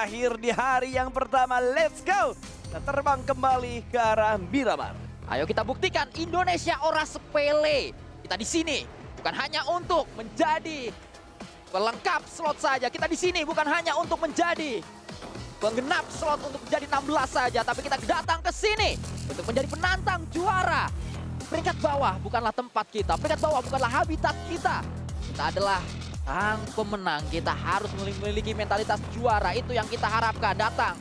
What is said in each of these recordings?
terakhir di hari yang pertama. Let's go! Kita terbang kembali ke arah Miramar. Ayo kita buktikan Indonesia ora sepele. Kita di sini bukan hanya untuk menjadi pelengkap slot saja. Kita di sini bukan hanya untuk menjadi penggenap slot untuk menjadi 16 saja, tapi kita datang ke sini untuk menjadi penantang juara. Peringkat bawah bukanlah tempat kita, peringkat bawah bukanlah habitat kita. Kita adalah sang pemenang, kita harus memiliki mentalitas juara. Itu yang kita harapkan datang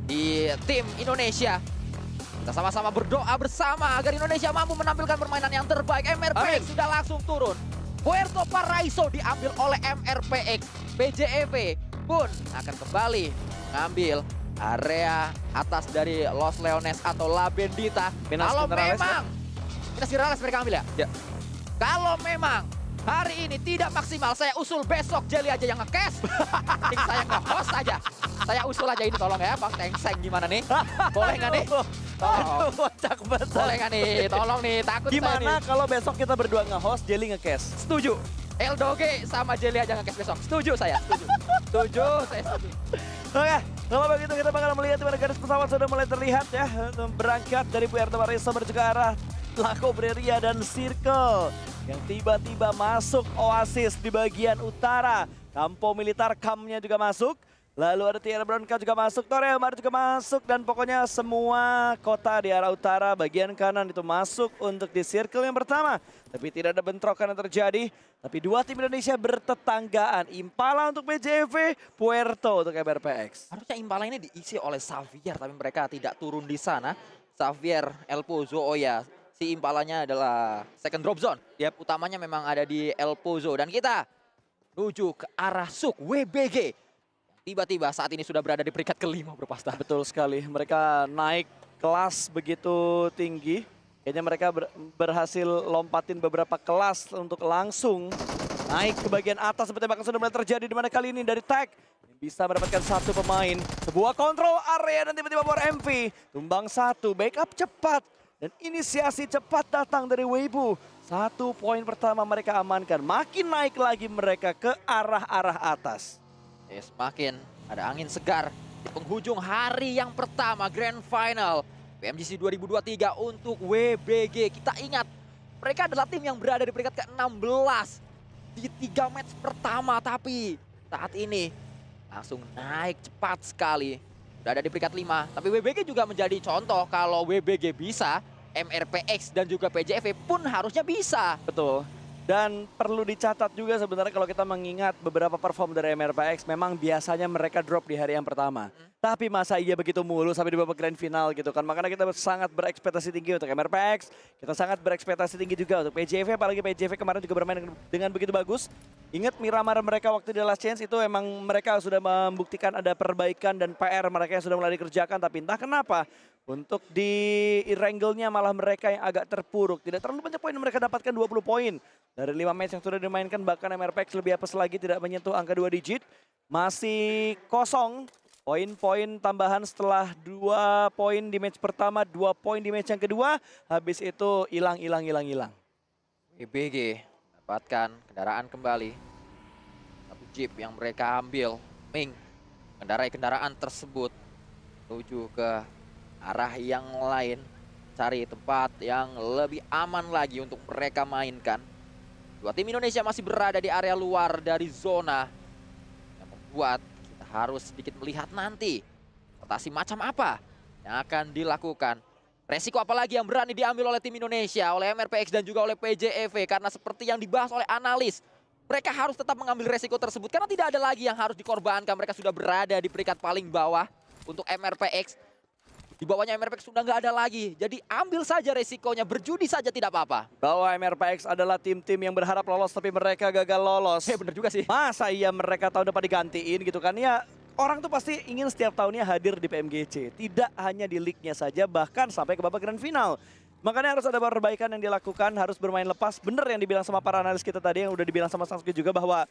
di tim Indonesia. Kita sama-sama berdoa bersama agar Indonesia mampu menampilkan permainan yang terbaik. MRPX sudah langsung turun. Puerto Paraiso diambil oleh MRPX. PJEV pun akan kembali mengambil area atas dari Los Leones atau La Bendita. Kalau memang Minas Generales mereka ambil ya? Kalau memang hari ini tidak maksimal, saya usul besok Jelly aja yang nge-cash. Saya nge-host aja. Saya usul aja ini, tolong ya Bang Tengseng, gimana nih? Boleh nggak nih? Aduh, kocak banget. Boleh nggak nih? Tolong nih, takut saya Gimana nih. kalau besok kita berdua nge-host, Jelly nge-cash? Setuju. Eldoge sama Jelly aja nge-cash besok. Setuju saya, setuju. Setuju, saya setuju. Oke, kalau begitu kita bakal melihat di mana garis pesawat sudah mulai terlihat ya. Berangkat dari Puerto Paraiso menuju ke arah La Cobreria dan Circle. Yang tiba-tiba masuk Oasis di bagian utara. Campo Militar Camp-nya juga masuk. Lalu ada Tierra Bronca juga masuk, Torre Mar juga masuk. Dan pokoknya semua kota di arah utara bagian kanan itu masuk untuk di circle yang pertama. Tapi tidak ada bentrokan yang terjadi. Tapi dua tim Indonesia bertetanggaan. Impala untuk PJV, Puerto untuk MRPX. Harusnya Impala ini diisi oleh Xavier, tapi mereka tidak turun di sana. Xavier, El Pozo, oh ya, si Impalanya adalah second drop zone. Utamanya memang ada di El Pozo. Dan kita menuju ke arah Suk, WBG. Tiba-tiba saat ini sudah berada di peringkat kelima berpasta. Betul sekali, mereka naik kelas begitu tinggi. Kayaknya mereka berhasil lompatin beberapa kelas untuk langsung naik ke bagian atas. Seperti bahkan sudah mulai terjadi di mana kali ini dari Tag. Bisa mendapatkan satu pemain. Sebuah kontrol area dan tiba-tiba Power MV. Tumbang satu, backup cepat. Dan inisiasi cepat datang dari Weibo. 1 poin pertama mereka amankan. Makin naik lagi mereka ke arah-arah atas. Semakin ada angin segar di penghujung hari yang pertama Grand Final PMGC 2023 untuk WBG. Kita ingat, mereka adalah tim yang berada di peringkat ke-16 di 3 match pertama. Tapi saat ini langsung naik cepat sekali. Sudah ada di peringkat 5. Tapi WBG juga menjadi contoh kalau WBG bisa, MRPX dan juga PJV pun harusnya bisa. Betul. Dan perlu dicatat juga sebenarnya kalau kita mengingat beberapa perform dari MRPX, memang biasanya mereka drop di hari yang pertama. Tapi masa iya begitu mulu sampai di babak grand final gitu kan. Makanya kita sangat berekspektasi tinggi untuk MRPX. Kita sangat berekspektasi tinggi juga untuk PJV. Apalagi PJV kemarin juga bermain dengan begitu bagus. Ingat Miramar mereka waktu di Last Chance itu emang mereka sudah membuktikan ada perbaikan dan PR mereka yang sudah mulai dikerjakan. Tapi entah kenapa untuk di Irangel-nya malah mereka yang agak terpuruk. Tidak terlalu banyak poin yang mereka dapatkan, 20 poin. Dari 5 match yang sudah dimainkan, bahkan MRPX lebih apes lagi, tidak menyentuh angka 2 digit. Masih kosong poin-poin tambahan setelah 2 poin di match pertama, 2 poin di match yang kedua. Habis itu hilang. WBG mendapatkan kendaraan kembali. Satu jeep yang mereka ambil. Ming mengendarai kendaraan tersebut menuju ke arah yang lain. Cari tempat yang lebih aman lagi untuk mereka mainkan. Dua tim Indonesia masih berada di area luar dari zona yang membuat kita harus sedikit melihat nanti rotasi macam apa yang akan dilakukan. Resiko apalagi yang berani diambil oleh tim Indonesia, oleh MRPX dan juga oleh PJEV, karena seperti yang dibahas oleh analis, mereka harus tetap mengambil resiko tersebut karena tidak ada lagi yang harus dikorbankan. Mereka sudah berada di peringkat paling bawah untuk MRPX. Di bawahnya MRPX sudah nggak ada lagi. Jadi ambil saja resikonya, berjudi saja tidak apa-apa. Bahwa MRPX adalah tim-tim yang berharap lolos tapi mereka gagal lolos. Bener juga sih. Masa iya mereka tahun depan digantiin gitu kan. Ya orang tuh pasti ingin setiap tahunnya hadir di PMGC. Tidak hanya di league-nya saja, bahkan sampai ke babak grand final. Makanya harus ada perbaikan yang dilakukan, harus bermain lepas. Bener yang dibilang sama para analis kita tadi, yang udah dibilang sama Sasuke juga, bahwa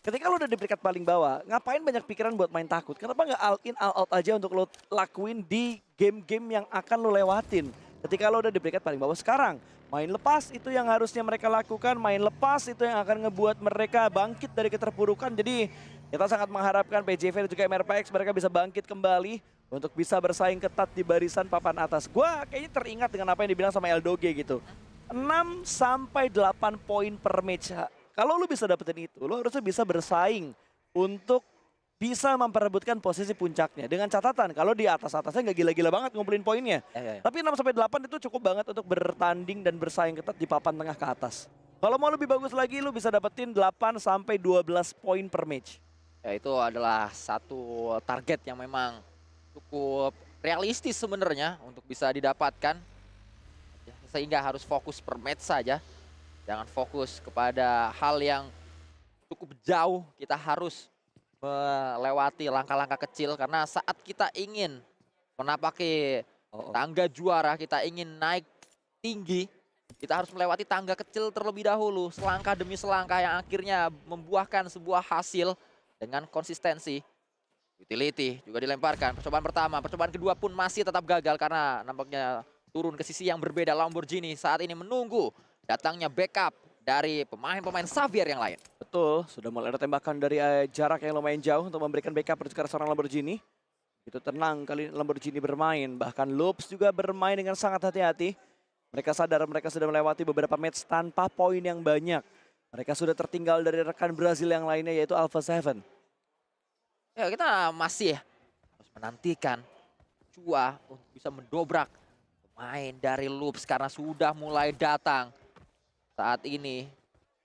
ketika lo udah di peringkat paling bawah, ngapain banyak pikiran buat main takut? Kenapa nggak all in all out aja untuk lo lakuin di game-game yang akan lo lewatin? Ketika lo udah di peringkat paling bawah sekarang, main lepas itu yang harusnya mereka lakukan. Main lepas itu yang akan ngebuat mereka bangkit dari keterpurukan. Jadi Kita sangat mengharapkan PJV dan juga MRPX mereka bisa bangkit kembali untuk bisa bersaing ketat di barisan papan atas. Gua kayaknya teringat dengan apa yang dibilang sama Eldoge gitu. 6 sampai 8 poin per match. Kalau lu bisa dapetin itu, lu harusnya bisa bersaing untuk bisa memperebutkan posisi puncaknya. Dengan catatan kalau di atas-atasnya nggak gila-gila banget ngumpulin poinnya. Tapi 6 sampai 8 itu cukup banget untuk bertanding dan bersaing ketat di papan tengah ke atas. Kalau mau lebih bagus lagi, lu bisa dapetin 8 sampai 12 poin per match. Ya, itu adalah satu target yang memang cukup realistis sebenarnya untuk bisa didapatkan. Sehingga harus fokus per match saja. Jangan fokus kepada hal yang cukup jauh. Kita harus melewati langkah-langkah kecil karena saat kita ingin menapaki tangga juara, kita ingin naik tinggi, kita harus melewati tangga kecil terlebih dahulu, selangkah demi selangkah yang akhirnya membuahkan sebuah hasil dengan konsistensi. Utility juga dilemparkan, percobaan pertama, percobaan kedua pun masih tetap gagal karena nampaknya turun ke sisi yang berbeda. Lamborghini saat ini menunggu datangnya backup dari pemain-pemain Xavier yang lain. Betul, sudah mulai ada tembakan dari jarak yang lumayan jauh untuk memberikan backup untuk seorang Lamborghini. Itu tenang kali Lamborghini bermain, bahkan Loops juga bermain dengan sangat hati-hati. Mereka sadar mereka sudah melewati beberapa match tanpa poin yang banyak. Mereka sudah tertinggal dari rekan Brazil yang lainnya yaitu Alpha 7. Ya, kita masih harus menantikan Chua untuk bisa mendobrak pemain dari Loops karena sudah mulai datang. Saat ini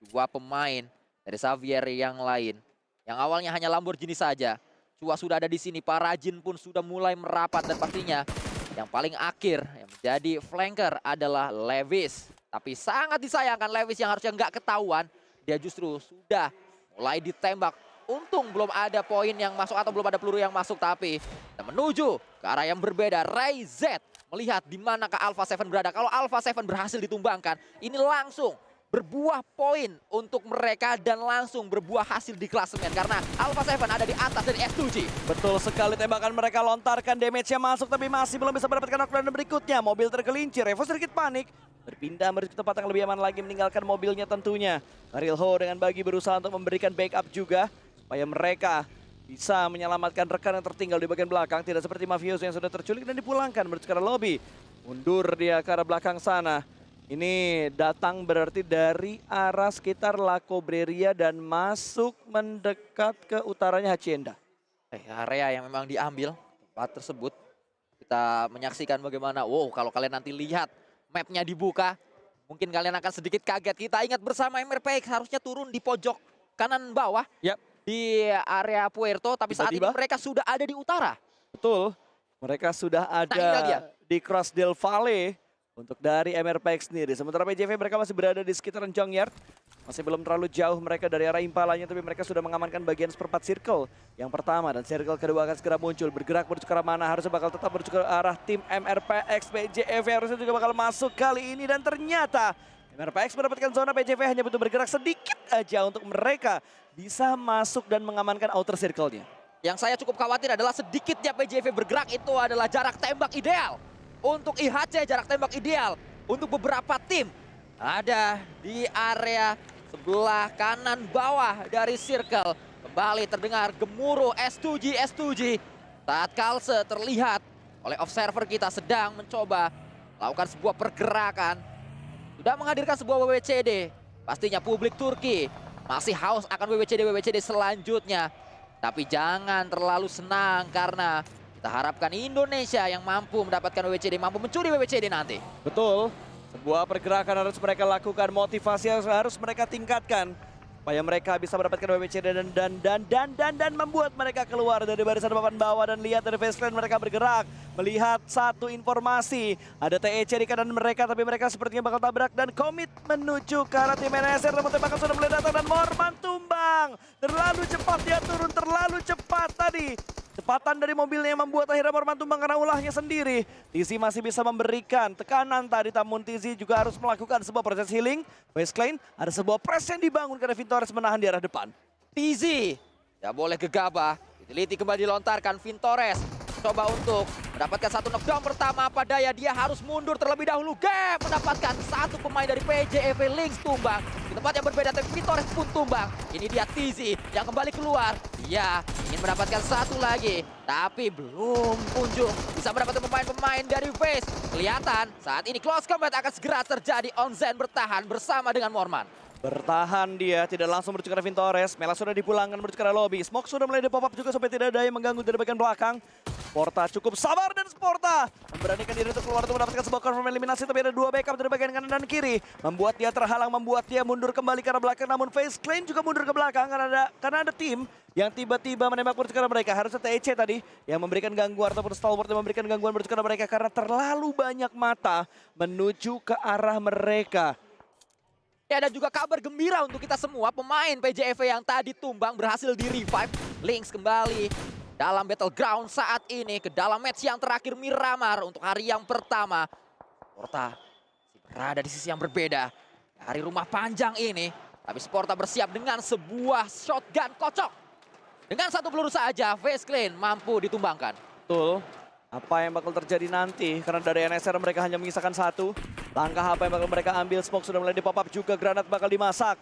dua pemain dari Xavier yang lain. Yang awalnya hanya Lamborghini saja. Chua sudah ada di sini, Parajin pun sudah mulai merapat dan pastinya yang paling akhir yang menjadi flanker adalah Lewis. Tapi sangat disayangkan Lewis yang harusnya nggak ketahuan. Dia justru sudah mulai ditembak. Untung belum ada poin yang masuk atau belum ada peluru yang masuk. Tapi kita menuju ke arah yang berbeda. Ray Z melihat di manakah Alpha 7 berada. Kalau Alpha 7 berhasil ditumbangkan, ini langsung berbuah poin untuk mereka dan langsung berbuah hasil di klasemen. Karena Alpha 7 ada di atas dari S2G. Betul sekali, tembakan mereka lontarkan, damage-nya masuk tapi masih belum bisa mendapatkan knockdown berikutnya. Mobil tergelincir, Evo sedikit panik. Berpindah menuju ke tempat yang lebih aman lagi, meninggalkan mobilnya tentunya. Ariel Ho dengan Bagi berusaha untuk memberikan backup juga. Supaya mereka bisa menyelamatkan rekan yang tertinggal di bagian belakang. Tidak seperti Mafioso yang sudah terculik dan dipulangkan menuju ke arah lobby. Mundur dia ke arah belakang sana. Ini datang berarti dari arah sekitar La Cobreria dan masuk mendekat ke utaranya Hacienda. Area yang memang diambil tempat tersebut. Kita menyaksikan bagaimana, wow, kalau kalian nanti lihat mapnya dibuka, mungkin kalian akan sedikit kaget. Kita ingat bersama MRPX harusnya turun di pojok kanan bawah. Yap. Di area Puerto, tapi saat ini mereka sudah ada di utara. Betul, mereka sudah ada di Cross del Valle untuk dari MRPX sendiri. Sementara PJV mereka masih berada di sekitaran Jongyard. Masih belum terlalu jauh mereka dari arah impalanya, tapi mereka sudah mengamankan bagian seperempat circle yang pertama. Dan circle kedua akan segera muncul, bergerak menuju ke arah mana, harusnya bakal tetap menuju ke arah tim MRPX. PJV harusnya juga bakal masuk kali ini dan ternyata MRPX mendapatkan zona. PJV hanya butuh bergerak sedikit aja untuk mereka bisa masuk dan mengamankan outer circle-nya. Yang saya cukup khawatir adalah sedikitnya PJV bergerak itu adalah jarak tembak ideal. Untuk IHC jarak tembak ideal untuk beberapa tim ada di area sebelah kanan bawah dari circle. Kembali terdengar gemuruh S2G. Saat Kalse terlihat oleh observer kita sedang mencoba melakukan sebuah pergerakan. Sudah menghadirkan sebuah WWCD. Pastinya publik Turki masih haus akan WWCD selanjutnya. Tapi jangan terlalu senang karena kita harapkan Indonesia yang mampu mendapatkan WWCD, mampu mencuri WWCD nanti. Betul, sebuah pergerakan harus mereka lakukan, motivasi harus mereka tingkatkan. Supaya mereka bisa mendapatkan WWCD dan membuat mereka keluar dari barisan papan bawah. Dan lihat dari baseline mereka bergerak. Melihat satu informasi, ada TEC di kanan mereka tapi mereka sepertinya bakal tabrak dan komit menuju ke arah tim NSR. Namun tembakan sudah mulai datang dan Morman tumbang. Terlalu cepat dia turun, terlalu cepat tadi. Kecepatan dari mobilnya yang membuat akhirnya Morman tumbang karena ulahnya sendiri. Tizi masih bisa memberikan tekanan tadi, namun Tizi juga harus melakukan sebuah proses healing. Baseline, ada sebuah press yang dibangun karena Vintores menahan di arah depan. Tizi, tidak boleh gegabah. Utility kembali dilontarkan, Vintores mencoba untuk mendapatkan satu knockdown pertama. Apa daya, dia harus mundur terlebih dahulu. Gap mendapatkan satu pemain dari PJEV Lynx tumbang. Di tempat yang berbeda, tapi Vitores pun tumbang. Ini dia Tizi yang kembali keluar. Dia ingin mendapatkan satu lagi, tapi belum kunjung bisa mendapatkan pemain-pemain dari Face. Kelihatan saat ini close combat akan segera terjadi. Onzen bertahan bersama dengan Morman. Bertahan dia, tidak langsung menuju ke Revin Torres. Mela sudah dipulangkan menuju ke arah lobby. Smoke sudah mulai di-pop up juga sampai tidak ada yang mengganggu dari bagian belakang. Sporta cukup sabar dan Sporta memberanikan diri untuk keluar untuk mendapatkan sebuah confirm eliminasi. Tapi ada dua backup dari bagian kanan dan kiri. Membuat dia terhalang, membuat dia mundur kembali ke arah belakang. Namun Face Clan juga mundur ke belakang karena ada tim yang tiba-tiba menembak menuju ke arah mereka. Harusnya TEC tadi yang memberikan gangguan ataupun Stalwart yang memberikan gangguan menuju ke arah mereka. Karena terlalu banyak mata menuju ke arah mereka. Ya, ada juga kabar gembira untuk kita semua. Pemain PJEV yang tadi tumbang berhasil di-revive. Lynx kembali dalam battleground saat ini ke dalam match yang terakhir Miramar untuk hari yang pertama. Sporta berada di sisi yang berbeda dari rumah panjang ini. Tapi Sporta bersiap dengan sebuah shotgun kocok. Dengan satu peluru saja, Face Clan mampu ditumbangkan. Betul. Apa yang bakal terjadi nanti? Karena dari NSR mereka hanya mengisahkan satu. Langkah apa yang bakal mereka ambil? Smoke sudah mulai di-pop up juga. Granat bakal dimasak.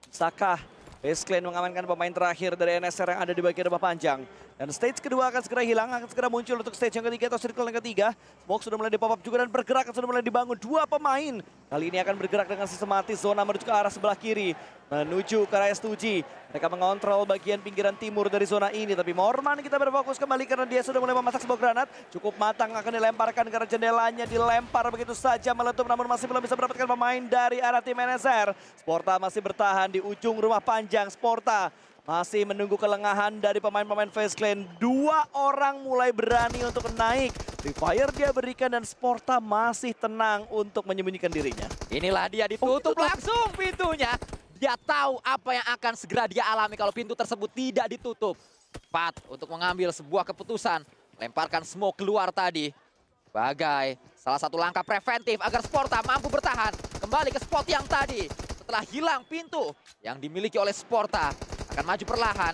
Bisakah Face Clan mengamankan pemain terakhir dari NSR yang ada di bagian rumah panjang? Dan stage kedua akan segera hilang, akan segera muncul untuk stage yang ketiga atau circle yang ketiga. Smoke sudah mulai di-pop up juga dan bergerak, sudah mulai dibangun. Dua pemain kali ini akan bergerak dengan sistematis. Zona menuju ke arah sebelah kiri, menuju ke arah S2G. Mereka mengontrol bagian pinggiran timur dari zona ini. Tapi Morman kita berfokus kembali karena dia sudah mulai memasak sebuah granat. Cukup matang, akan dilemparkan karena jendelanya dilempar begitu saja meletup. Namun masih belum bisa mendapatkan pemain dari arah tim NSR. Sporta masih bertahan di ujung rumah panjang. Sporta masih menunggu kelengahan dari pemain-pemain Face Clan. Dua orang mulai berani untuk naik. Free Fire dia berikan dan Sporta masih tenang untuk menyembunyikan dirinya. Inilah dia ditutup langsung pintunya. Dia tahu apa yang akan segera dia alami kalau pintu tersebut tidak ditutup. Cepat untuk mengambil sebuah keputusan. Lemparkan smoke keluar tadi. Sebagai salah satu langkah preventif agar Sporta mampu bertahan. Kembali ke spot yang tadi. Setelah hilang pintu yang dimiliki oleh Sporta. Akan maju perlahan.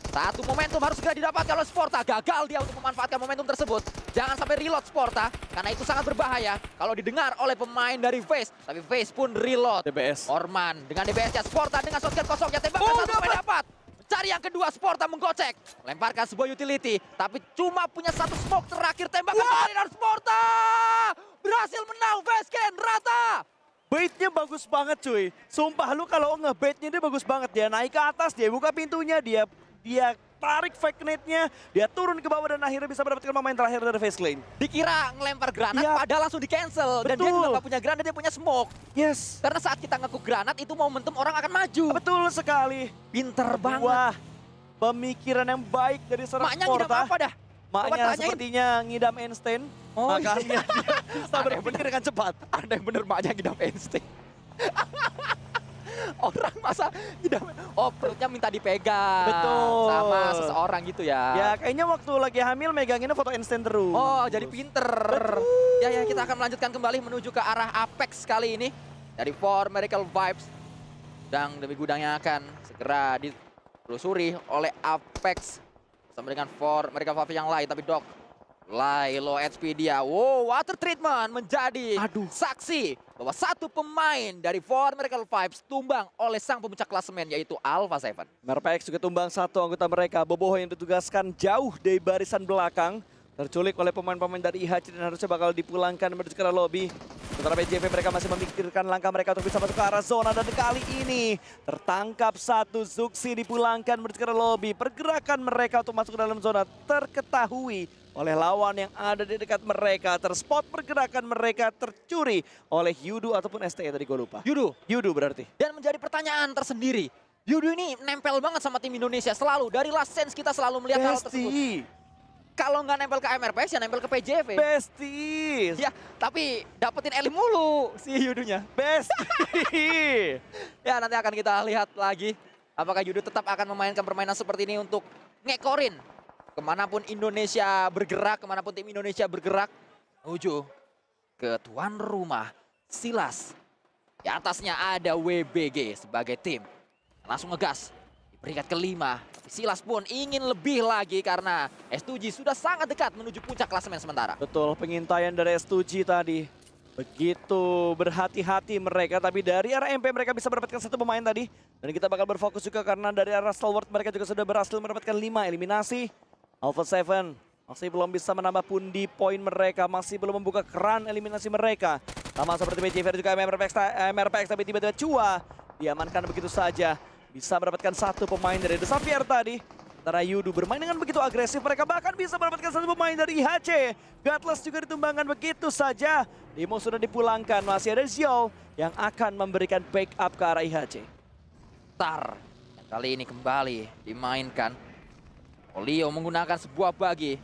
Satu momentum harus segera didapatkan oleh Sporta. Gagal dia untuk memanfaatkan momentum tersebut. Jangan sampai reload Sporta. Karena itu sangat berbahaya kalau didengar oleh pemain dari Face. Tapi Face pun reload. DBS. Orman dengan DBS-nya. Sporta dengan shotgun kosongnya. Tembakan satu pemain dapat. Mencari yang kedua. Sporta menggocek. Melemparkan sebuah utility. Tapi cuma punya satu smoke terakhir. Tembakan kembali dari Sporta. Berhasil menang. Face Clan rata. Baitnya bagus banget cuy. Sumpah lu kalau nge-baitnya dia bagus banget. Dia naik ke atas, dia buka pintunya, dia tarik fake nade-nya, dia turun ke bawah dan akhirnya bisa mendapatkan pemain terakhir dari Face Clan. Dikira ngelempar granat, Ya. padahal langsung di-cancel. Dan dia Betul. juga gak punya granat, dia punya smoke. Yes. Karena saat kita ngekuk granat, itu momentum orang akan maju. Betul sekali. Pinter banget. Wah, pemikiran yang baik dari seorang Maknya ngidam Sporta. apa dah? Coba Maknya tanyain. sepertinya ngidam Einstein. Oh, makanya iya. dia bisa berpikir dengan cepat. Ada yang bener maknya ngidam Einstein. Orang masa ngidam, oh perutnya minta dipegang. Betul. Sama seseorang gitu ya. Ya kayaknya waktu lagi hamil meganginnya foto Einstein terus. Oh, jadi pinter. Betul. Ya, kita akan melanjutkan kembali menuju ke arah Apex kali ini. Dari For Miracle Vibes. Gudang demi gudang yang akan segera ditelusuri oleh Apex. Bersama dengan For Miracle Vibes yang lain. Tapi Dok, low HP dia. Wow, water treatment menjadi saksi bahwa satu pemain dari For Miracle Vibes tumbang oleh sang pemuncak klasemen yaitu Alpha 7. MRPX juga tumbang satu anggota mereka. Boboho yang ditugaskan jauh dari barisan belakang. Terculik oleh pemain-pemain dari IHC dan harusnya bakal dipulangkan menuju ke arah lobby. Sementara BJV mereka masih memikirkan langkah mereka untuk bisa masuk ke arah zona. Dan kali ini tertangkap satu. Zuxi dipulangkan menuju ke arah lobby. Pergerakan mereka untuk masuk ke dalam zona terketahui oleh lawan yang ada di dekat mereka. Terspot pergerakan mereka tercuri oleh Yudu ataupun STE tadi gue lupa. Yudu berarti. Dan menjadi pertanyaan tersendiri. Yudu ini nempel banget sama tim Indonesia selalu. Dari last sense kita selalu melihat hal tersebut. Besties. Kalau nggak nempel ke MRPX ya nempel ke PJV. Besties. Ya, tapi dapetin elim mulu si Yudunya. Besties. Ya, nanti akan kita lihat lagi. Apakah Yudu tetap akan memainkan permainan seperti ini untuk ngekorin. Kemanapun Indonesia bergerak, kemanapun tim Indonesia bergerak. Menuju ke tuan rumah Silas. Di atasnya ada WBG sebagai tim. Langsung ngegas. peringkat kelima. Silas pun ingin lebih lagi karena S2G sudah sangat dekat menuju puncak klasemen sementara. Betul, pengintaian dari S2G tadi. Begitu berhati-hati mereka, tapi dari arah MP mereka bisa mendapatkan satu pemain tadi. Dan kita bakal berfokus juga karena dari arah Stalwart mereka juga sudah berhasil mendapatkan 5 eliminasi. Alpha 7 masih belum bisa menambah pundi poin mereka, masih belum membuka keran eliminasi mereka. Sama seperti PJV juga MRPX, tapi tiba-tiba Chua diamankan begitu saja. Bisa mendapatkan satu pemain dari The Xavier tadi. Sementara Yudu bermain dengan begitu agresif, mereka bahkan bisa mendapatkan satu pemain dari IHC. Godless juga ditumbangkan begitu saja. Demo sudah dipulangkan, masih ada Xiao yang akan memberikan backup ke arah IHC. Tar yang kali ini kembali dimainkan. Olio menggunakan sebuah bagi.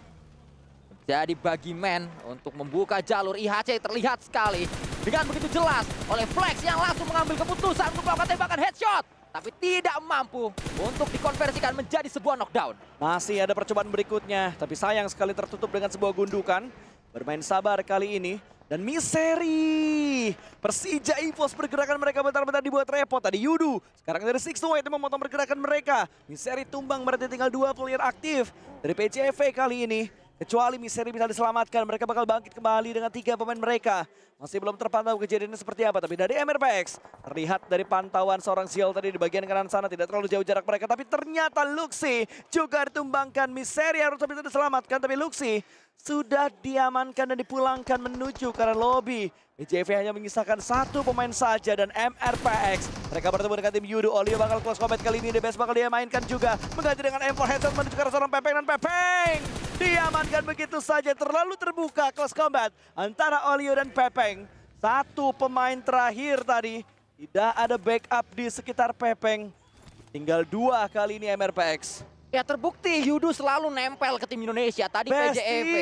Jadi bagi man untuk membuka jalur IHC terlihat sekali. Dengan begitu jelas oleh Flex yang langsung mengambil keputusan untuk melakukan tembakan headshot. Tapi tidak mampu untuk dikonversikan menjadi sebuah knockdown. Masih ada percobaan berikutnya, tapi sayang sekali tertutup dengan sebuah gundukan. Bermain sabar kali ini. Dan Miseri. Persija EVOS pergerakan mereka bentar-bentar dibuat repot. Tadi Yudu, sekarang dari Six to White yang memotong pergerakan mereka. Miseri tumbang, berarti tinggal 2 player aktif dari PCV kali ini. Kecuali Miseri bisa diselamatkan, mereka bakal bangkit kembali dengan 3 pemain mereka. Masih belum terpantau kejadiannya seperti apa, tapi dari MRPX terlihat dari pantauan seorang Ziel tadi di bagian kanan sana tidak terlalu jauh jarak mereka, tapi ternyata Luxi juga ditumbangkan. Miseri harus bisa diselamatkan, tapi Luxi sudah diamankan dan dipulangkan menuju ke arah lobby. BJV hanya mengisahkan satu pemain saja dan MRPX. Mereka bertemu dengan tim Yudu. Olio bakal close combat kali ini. DBS bakal dia mainkan juga. Mengganti dengan M4 headset menuju ke arah seorang Pepeng. Dan Pepeng diamankan begitu saja. Terlalu terbuka close combat antara Olio dan Pepeng. Satu pemain terakhir tadi. Tidak ada backup di sekitar Pepeng. Tinggal 2 kali ini MRPX. Ya terbukti Yudu selalu nempel ke tim Indonesia. Tadi Besti. PJEV.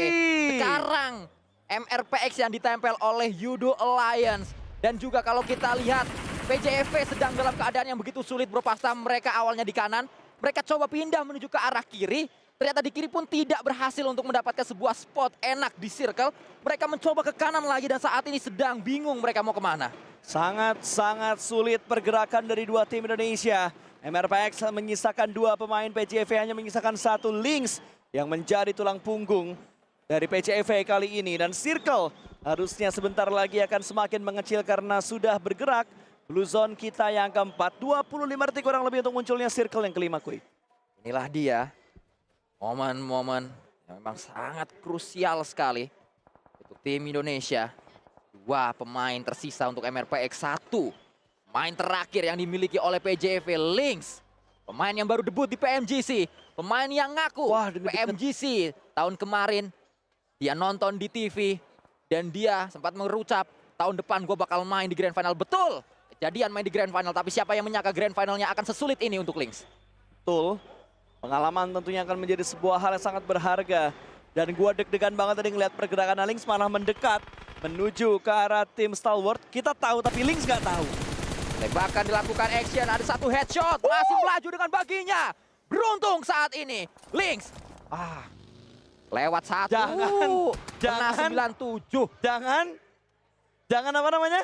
Sekarang MRPX yang ditempel oleh Yudu Alliance. Dan juga kalau kita lihat PJEV sedang dalam keadaan yang begitu sulit bro. Pasca mereka awalnya di kanan. Mereka coba pindah menuju ke arah kiri. Ternyata di kiri pun tidak berhasil untuk mendapatkan sebuah spot enak di circle. Mereka mencoba ke kanan lagi dan saat ini sedang bingung mereka mau kemana. Sangat-sangat sulit pergerakan dari 2 tim Indonesia. MRPX menyisakan 2 pemain, PCV hanya menyisakan 1 Lynx yang menjadi tulang punggung dari PCV kali ini. Dan Circle harusnya sebentar lagi akan semakin mengecil karena sudah bergerak. Blue Zone kita yang keempat, 25 detik kurang lebih untuk munculnya Circle yang kelima, Kuy. Inilah dia momen-momen yang memang sangat krusial sekali untuk tim Indonesia. 2 pemain tersisa untuk MRPX, 1 pemain terakhir yang dimiliki oleh PJV, Lynx. Pemain yang baru debut di PMGC. Pemain yang ngaku PMGC tahun kemarin. Dia nonton di TV. Dan dia sempat mengucap, tahun depan gue bakal main di Grand Final. Betul, kejadian main di Grand Final. Tapi siapa yang menyangka Grand Finalnya akan sesulit ini untuk Lynx. Betul, pengalaman tentunya akan menjadi sebuah hal yang sangat berharga. Dan gue deg-degan banget tadi ngeliat pergerakan Lynx malah mendekat. Menuju ke arah tim Stalwart. Kita tahu tapi Lynx nggak tahu. Tembakan dilakukan action, ada 1 headshot, masih melaju dengan baginya. Beruntung saat ini, Lynx. Lewat 1, kena 97. Jangan apa namanya?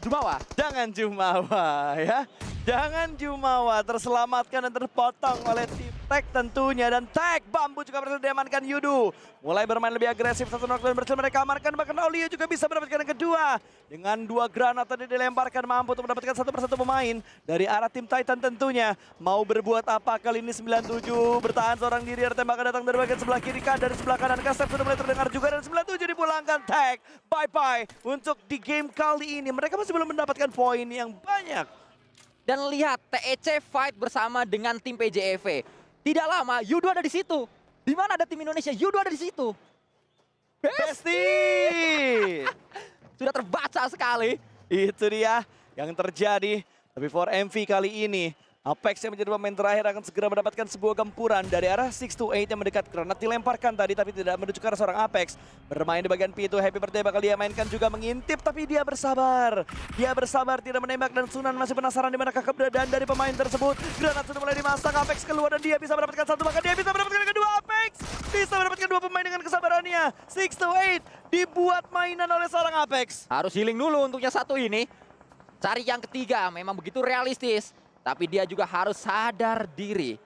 Jumawa. Jangan Jumawa ya. Jangan Jumawa terselamatkan dan terpotong oleh tim Tag tentunya. Dan Tag Bambu juga berhasil diamankan Yudu. Mulai bermain lebih agresif, 1 knockdown berhasil mereka amankan. Bahkan Olio juga bisa mendapatkan yang kedua. Dengan 2 granat tadi dilemparkan, mampu untuk mendapatkan 1 persatu pemain. Dari arah tim Titan tentunya. Mau berbuat apa kali ini 97. Bertahan seorang diri, ada tembakan datang dari bagian sebelah kiri. Dari sebelah kanan Kasep sudah mulai terdengar juga. Dan 97 dipulangkan Tag. Bye-bye untuk di game kali ini. Mereka masih belum mendapatkan poin yang banyak. Dan lihat TEC fight bersama dengan tim PJEV. Tidak lama Yudo ada di situ. Di mana ada tim Indonesia? Yudo ada di situ. Besti! Sudah terbaca sekali. Itu dia yang terjadi. Tapi for MV kali ini, Apex yang menjadi pemain terakhir akan segera mendapatkan sebuah gempuran dari arah 628 yang mendekat. Granat dilemparkan tadi tapi tidak menuju ke arah seorang Apex. Bermain di bagian P2, Happy Birthday bakal dia mainkan juga mengintip tapi dia bersabar. Dia bersabar tidak menembak dan Sunan masih penasaran di manakah keberadaan dari pemain tersebut. Granat sudah mulai dimasak, Apex keluar dan dia bisa mendapatkan 1 bahkan dia bisa mendapatkan yang kedua. Apex bisa mendapatkan 2 pemain dengan kesabarannya. 628 dibuat mainan oleh seorang Apex. Harus healing dulu untuk yang satu ini. Cari yang ketiga, memang begitu realistis. Tapi dia juga harus sadar diri.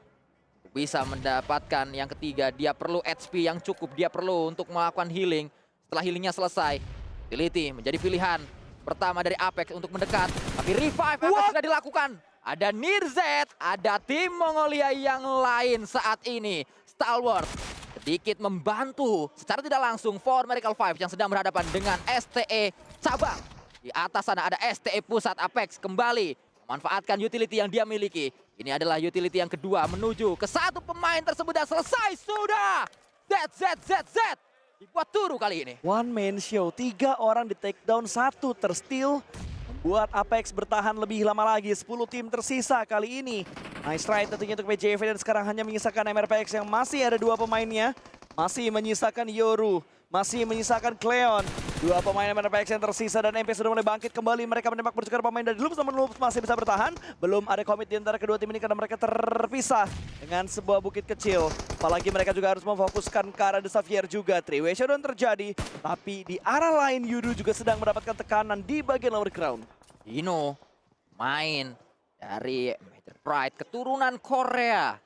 Bisa mendapatkan yang ketiga, dia perlu HP yang cukup. Dia perlu untuk melakukan healing. Setelah healingnya selesai, Utility menjadi pilihan pertama dari Apex untuk mendekat. Tapi revive Apex sudah dilakukan. Ada Nirzet, ada tim Mongolia yang lain saat ini. Stalwart sedikit membantu secara tidak langsung for Miracle 5 yang sedang berhadapan dengan STE cabang. Di atas sana ada STE pusat. Apex kembali memanfaatkan utility yang dia miliki. Ini adalah utility yang kedua menuju ke satu pemain tersebut dan selesai sudah. Z. Dibuat turu kali ini. One man show, 3 orang di take down, 1 tersteal. Membuat Apex bertahan lebih lama lagi, 10 tim tersisa kali ini. Nice try tentunya untuk PJV dan sekarang hanya menyisakan MRPX yang masih ada 2 pemainnya. Masih menyisakan Yoru, masih menyisakan Cleon. 2 pemain MRPX yang tersisa dan MP sudah mulai bangkit kembali. Mereka menembak bertukar pemain dari Loops, namun Loops masih bisa bertahan. Belum ada komit di antara kedua tim ini karena mereka terpisah dengan sebuah bukit kecil. Apalagi mereka juga harus memfokuskan ke arah The Xavier juga. 3-way showdown terjadi, tapi di arah lain Yudu juga sedang mendapatkan tekanan di bagian lower ground. Dino main dari Major Pride, keturunan Korea.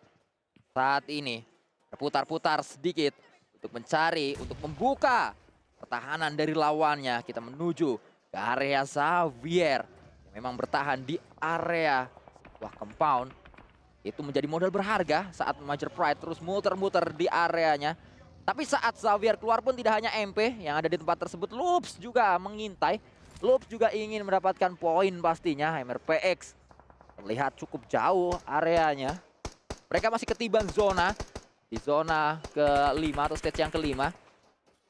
Saat ini berputar-putar sedikit untuk mencari, untuk membuka pertahanan dari lawannya. Kita menuju ke area Xavier yang memang bertahan di area sebuah compound. Itu menjadi modal berharga saat Major Pride terus muter-muter di areanya. Tapi saat Xavier keluar pun tidak hanya MP yang ada di tempat tersebut. Loops juga mengintai. Loops juga ingin mendapatkan poin pastinya. MRPX terlihat cukup jauh areanya. Mereka masih ketiban zona. Di zona ke-5 atau stage yang ke-5.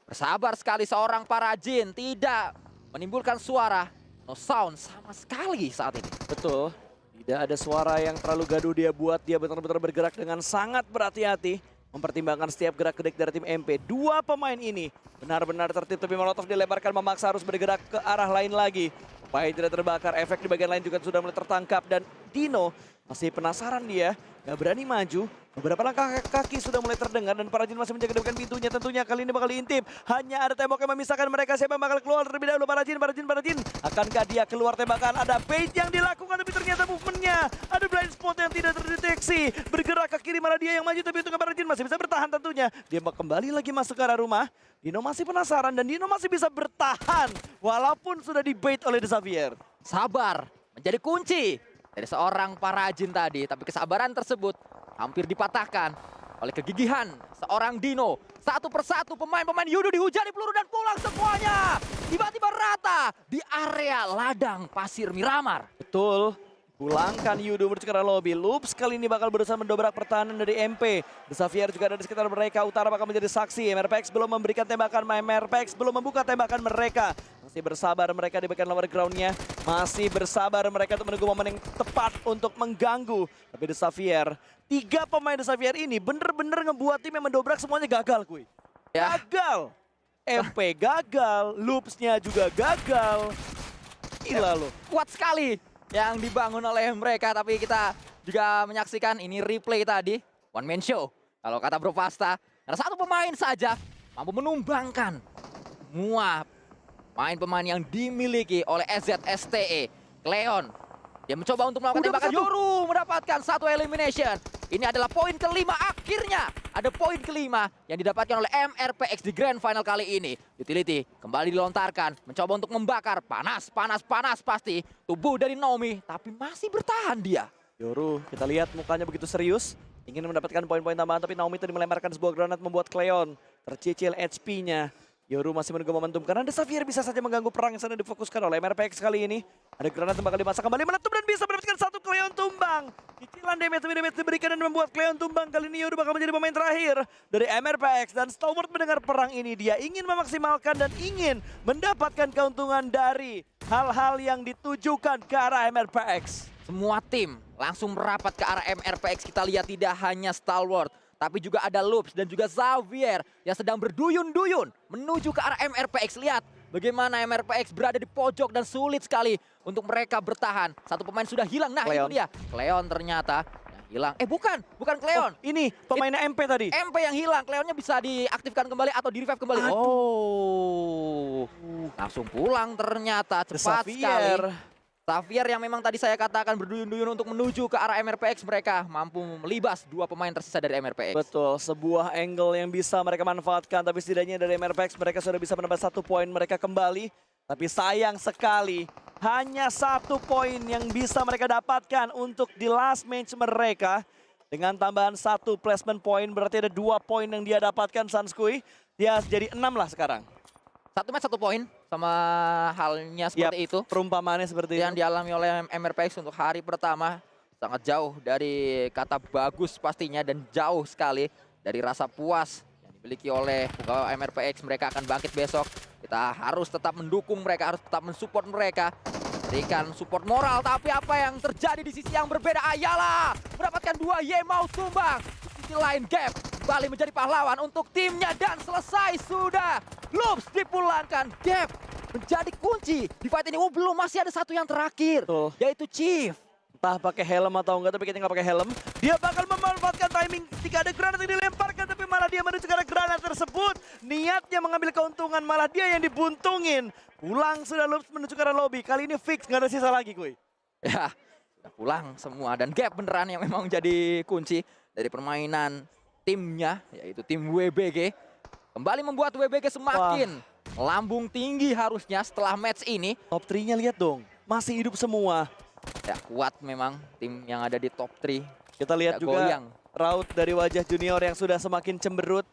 Bersabar sekali seorang Parajin, tidak menimbulkan suara. No sound sama sekali saat ini. Betul, tidak ada suara yang terlalu gaduh dia buat. Dia benar-benar bergerak dengan sangat berhati-hati. Mempertimbangkan setiap gerak-gerik dari tim MP. 2 pemain ini benar-benar tertib, tapi Molotov dilebarkan memaksa harus bergerak ke arah lain lagi. Supaya tidak terbakar, efek di bagian lain juga sudah mulai tertangkap. Dan Dino masih penasaran dia, gak berani maju. Beberapa langkah kaki sudah mulai terdengar dan Parajin masih menjaga depan pintunya. Tentunya kali ini bakal diintip. Hanya ada tembok yang memisahkan mereka. Siapa yang bakal keluar terlebih dahulu? Parajin. Akankah dia keluar tembakan? Ada bait yang dilakukan tapi ternyata movementnya. Ada blind spot yang tidak terdeteksi. Bergerak ke kiri malah dia yang maju, tapi untuk Parajin masih bisa bertahan tentunya. Dia kembali lagi masuk ke arah rumah. Dino masih penasaran dan Dino masih bisa bertahan. Walaupun sudah dibait oleh The Xavier. Sabar menjadi kunci dari seorang Parajin tadi. Tapi kesabaran tersebut hampir dipatahkan oleh kegigihan seorang Dino. Satu persatu pemain-pemain Yudu dihujani peluru dan pulang semuanya. Tiba-tiba rata di area ladang pasir Miramar. Betul. Pulangkan Yudu menuju ke arah lobby. Loops kali ini bakal berusaha mendobrak pertahanan dari MP. The Xavier juga ada di sekitar mereka. Utara bakal menjadi saksi. MRPX belum memberikan tembakan. MRPX belum membuka tembakan mereka. Masih bersabar mereka di bagian lower ground-nya. Masih bersabar mereka untuk menunggu momen yang tepat untuk mengganggu. Tapi The Xavier, 3 pemain The Xavier ini bener-bener ngebuat tim yang mendobrak semuanya gagal, kuy. Ya. Gagal. MP gagal. Loops-nya juga gagal. Gila loh. Kuat sekali yang dibangun oleh mereka. Tapi kita juga menyaksikan ini replay tadi. One man show. Kalau kata Bro Pasta, ada satu pemain saja mampu menumbangkan semua pemain-pemain yang dimiliki oleh SZSTE. Cleon, dia mencoba untuk melakukan tembakan. Yoru mendapatkan 1 elimination. Ini adalah poin kelima akhirnya. Ada poin kelima yang didapatkan oleh MRPX di Grand Final kali ini. Utility kembali dilontarkan, mencoba untuk membakar. Panas pasti tubuh dari Naomi, tapi masih bertahan dia. Yoru, kita lihat mukanya begitu serius. Ingin mendapatkan poin-poin tambahan, tapi Naomi tadi melemparkan sebuah granat membuat Cleon tercicil HP-nya. Yoru masih menunggu momentum karena The Xavier bisa saja mengganggu perang yang sana difokuskan oleh MRPX kali ini. Ada granat yang bakal dimasak kembali meletup dan bisa mendapatkan 1 Cleon tumbang. Cicilan damage diberikan dan membuat Cleon tumbang. Kali ini Yoru bakal menjadi pemain terakhir dari MRPX. Dan Stalwart mendengar perang ini, dia ingin memaksimalkan dan ingin mendapatkan keuntungan dari hal-hal yang ditujukan ke arah MRPX. Semua tim langsung merapat ke arah MRPX. Kita lihat tidak hanya Stalwart, tapi juga ada Loops dan juga Xavier yang sedang berduyun-duyun menuju ke arah MRPX. Lihat bagaimana MRPX berada di pojok dan sulit sekali untuk mereka bertahan. Satu pemain sudah hilang. Nah, Cleon. itu dia. Cleon ternyata yang hilang. Bukan Cleon. Ini pemainnya MP tadi. MP yang hilang. Cleonnya bisa diaktifkan kembali atau di revive kembali. Aduh. Oh. Langsung pulang ternyata. The Cepat sekali. Xavier Xavier yang memang tadi saya katakan berduyun-duyun untuk menuju ke arah MRPX, mereka mampu melibas 2 pemain tersisa dari MRPX. Betul, sebuah angle yang bisa mereka manfaatkan, tapi setidaknya dari MRPX mereka sudah bisa menambah 1 poin mereka kembali. Tapi sayang sekali, hanya 1 poin yang bisa mereka dapatkan untuk di last match mereka. Dengan tambahan 1 placement point, berarti ada 2 poin yang dia dapatkan Sanskui. Dia jadi 6 lah sekarang. 1 match 1 poin, sama halnya seperti itu. Perumpamaannya seperti Yang itu. dialami oleh MRPX untuk hari pertama. Sangat jauh dari kata bagus pastinya dan jauh sekali dari rasa puas yang dimiliki oleh pegawai MRPX. Mereka akan bangkit besok. Kita harus tetap mendukung mereka, harus tetap mensupport mereka. Berikan support moral, tapi apa yang terjadi di sisi yang berbeda? Ayala mendapatkan 2 Yemau tumbang. Di sisi lain Gap kembali menjadi pahlawan untuk timnya dan selesai sudah. Loops dipulangkan, Gap menjadi kunci di fight ini. Oh belum, masih ada 1 yang terakhir, Betul. yaitu Chief. Entah pakai helm atau enggak, tapi kita nggak pakai helm. Dia bakal memanfaatkan timing ketika ada granat yang dilemparkan, tapi malah dia menuju ke arah granat tersebut. Niatnya mengambil keuntungan, malah dia yang dibuntungin. Pulang sudah Loops menuju ke arah lobby. Kali ini fix, nggak ada sisa lagi kuy. Ya, sudah pulang semua dan Gap beneran yang memang jadi kunci dari permainan timnya, yaitu tim WBG. Kembali membuat WBG semakin lambung tinggi harusnya setelah match ini. Top 3-nya lihat dong, masih hidup semua. Ya kuat memang tim yang ada di top 3. Kita lihat Tidak juga goyang. raut dari wajah junior yang sudah semakin cemberut.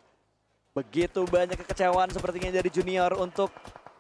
Begitu banyak kekecewaan sepertinya dari junior untuk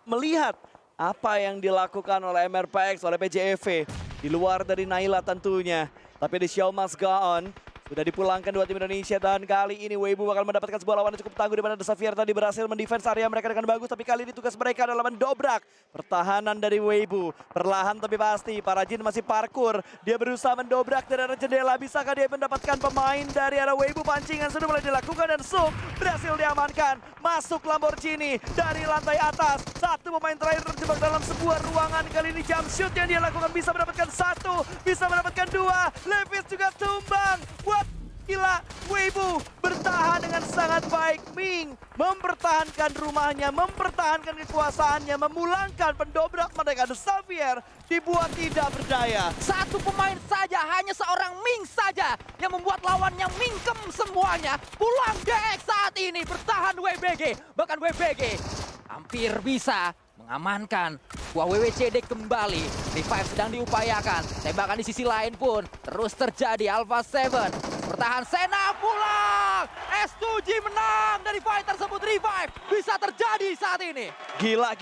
melihat apa yang dilakukan oleh MRPX, oleh PJEV. Di luar dari Naila tentunya. Tapi di show must go on. Sudah dipulangkan 2 tim Indonesia dan kali ini Weibo bakal mendapatkan sebuah lawan yang cukup tangguh di mana Xavier tadi berhasil mendefense area mereka dengan bagus, tapi kali ini tugas mereka adalah mendobrak pertahanan dari Weibo. Perlahan tapi pasti para Jin masih parkur. Dia berusaha mendobrak dari arah jendela. Bisakah dia mendapatkan pemain dari arah Weibo? Pancingan sudah mulai dilakukan dan Suk berhasil diamankan. Masuk Lamborghini dari lantai atas. 1 pemain terakhir terjebak dalam sebuah ruangan. Kali ini jump shoot yang dia lakukan bisa mendapatkan 1, bisa mendapatkan 2. Levis juga tumbang. Gila, Weibo bertahan dengan sangat baik. Ming mempertahankan rumahnya, mempertahankan kekuasaannya, memulangkan pendobrak mereka. Xavier dibuat tidak berdaya. 1 pemain saja, hanya seorang Ming saja yang membuat lawannya mingkem semuanya. Pulang DX saat ini, bertahan WBG. Bahkan WBG hampir bisa mengamankan buah WWCD kembali. Revive sedang diupayakan. Tembakan di sisi lain pun terus terjadi. Alpha 7 bertahan, Sena pulang. S2G menang dari fight tersebut. Revive bisa terjadi saat ini. Gila,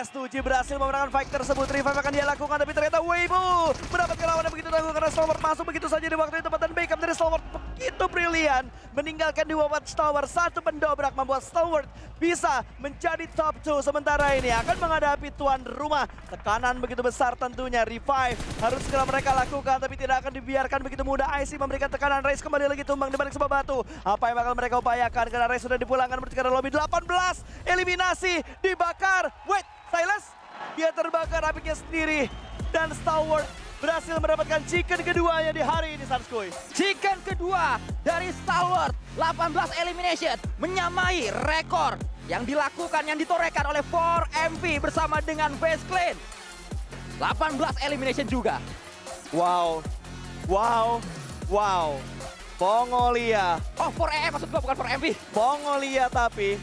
S2G berhasil memenangkan fight tersebut. Revive akan dia lakukan, tapi ternyata Weibo mendapatkan lawan yang begitu tangguh karena Stalwart masuk begitu saja di waktu yang tepat dan backup dari Stalwart begitu brilian. Meninggalkan 2 Watchtower, 1 pendobrak membuat Stalwart bisa menjadi top 2. Sementara ini akan menghadapi tuan rumah. Tekanan begitu besar tentunya. Revive harus segera mereka lakukan, tapi tidak akan dibiarkan begitu mudah. IC memberikan tekanan. Race kembali lagi tumbang di balik sebuah batu. Apa yang bakal mereka upayakan? Karena Race sudah dipulangkan menuju ke arah lobby. 18 eliminasi dibakar. Wait, Silas dia terbakar apiknya sendiri. Dan Stalwart berhasil mendapatkan chicken keduanya di hari ini, Sanskui. Chicken kedua dari Stalwart, 18 elimination, menyamai rekor yang dilakukan, yang ditorehkan oleh 4MP bersama dengan Face Clan. 18 elimination juga. Wow. Mongolia. Oh, 4EM maksud gua, bukan 4MP. Mongolia tapi